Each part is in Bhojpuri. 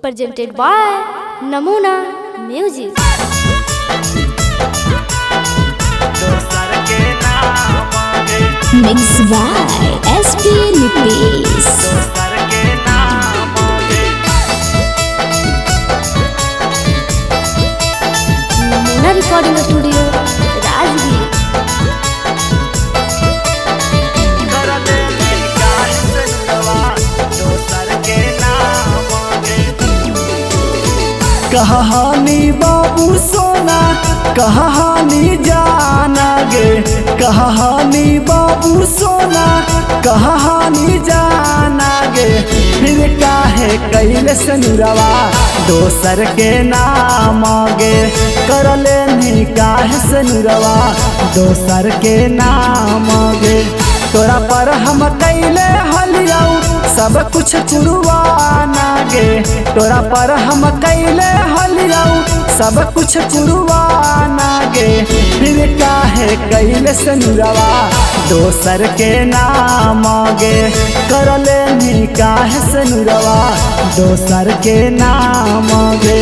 presented by Namuna Music. Mixed by SP Nitish. Namuna Recording Studio, Rajgir. कहानी बाबू सोना कहानी जाना गे, कहानी बाबू सोना कहानी जाना गे। फिर काहे कैले सनुरवा दोसर के नाम गे, कर लेनी काहे सनुरवा दोसर के नाम गे। तोरा पर हम कैले हलियाऊ सब कुछ कुरवाना गे, तोरा पर हम कैले हलियाऊ सब कुछ कुरवाना गे। फिर काहे कैले सनुरवा दोसर के नाम गे, कर लेनी काहे सनुरवा दोसर के नाम गे।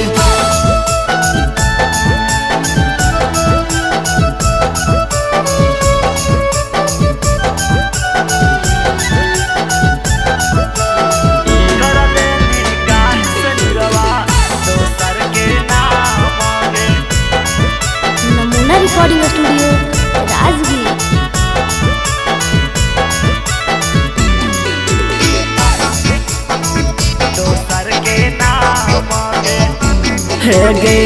Namuna Recording Studio, Rajgir. हे गे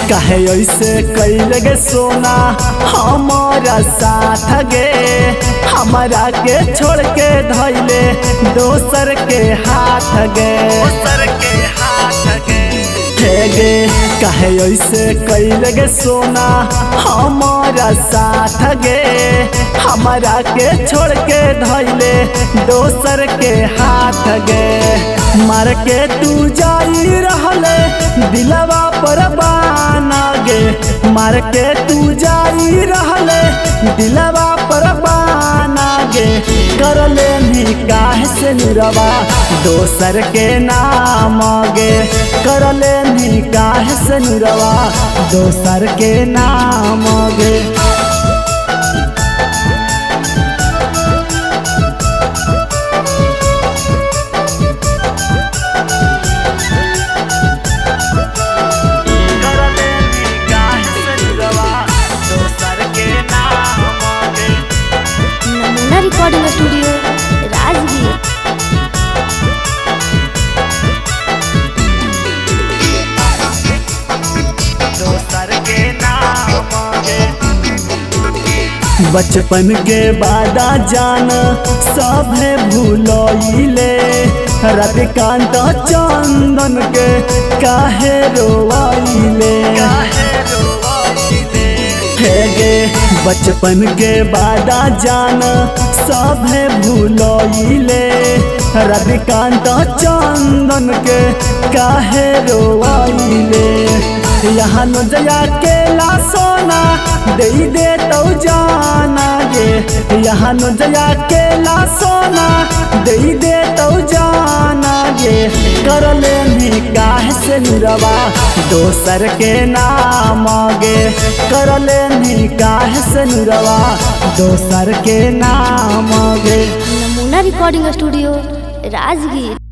कहे ऐसे कैल गे सोना हमारा साथ गे, हमारा के छोड़ के धैले दोसर के हाथ गे। हे गे कहे ऐसे कैल गे सोना हमारा साथ गे, हमारा के छोड़ के धैले दोसर के हाथ गे। मार के तू जाई रहले दिलवा पर बाना गे, मार के तू जाई रहले दिलवा पर बाना गे। कर लेनी काहे से नुरवा दोसर के नाम गे, कर लेनी काहे से नुरवा दोसर के नाम गे। Namuna Recording Studio, Rajgir. बचपन के बादा जान सभे भूलइले, रतिकांत चंदन के काहे रोवाइले। हे गे बचपन के बादा जान सभे भूलइले, रतिकांत चंदन के काहे रोवाइले। यहाँ न जया के ला सोना दे दे तो जाना गे, यहाँ न जया के ला सोना दे दे तो जाना गे। कर लेनी काहे से नुरवा दोसर के नाम गे, कर लेनी काहे से नुरवा दोसर के नाम गे। Namuna Recording Studio, Rajgir.